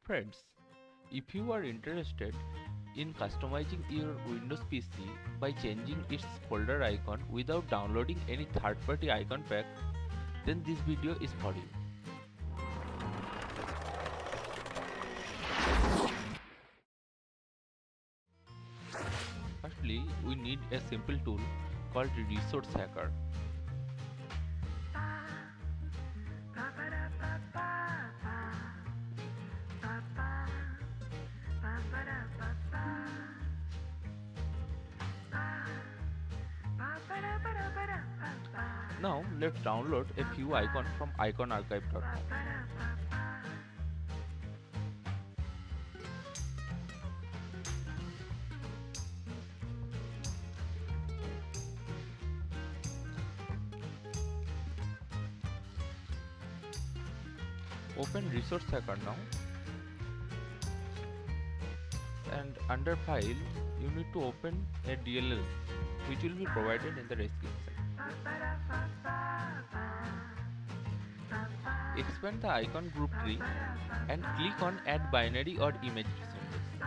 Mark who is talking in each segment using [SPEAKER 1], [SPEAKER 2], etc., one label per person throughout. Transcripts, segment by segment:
[SPEAKER 1] Friends, if you are interested in customizing your Windows PC by changing its folder icon without downloading any third-party icon pack, then this video is for you. Firstly, we need a simple tool called Resource Hacker. Now let's download a few icons from iconarchive.com. Open Resource Hacker now, and under File you need to open a DLL which will be provided in the description. Expand the icon group tree and click on Add Binary or Image Symbols.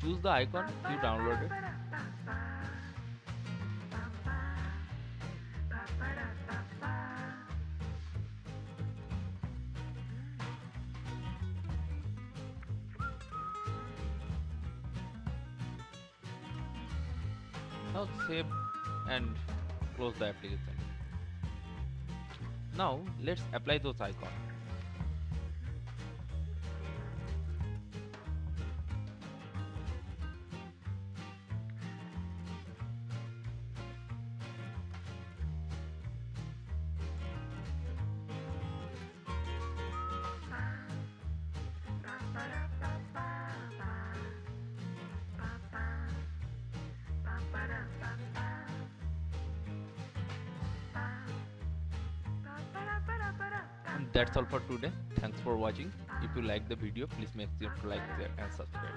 [SPEAKER 1] Choose the icon you downloaded. Now save and close the application. Now let's apply those icons. And that's all for today. Thanks for watching. If you like the video, please make sure to like, share and subscribe.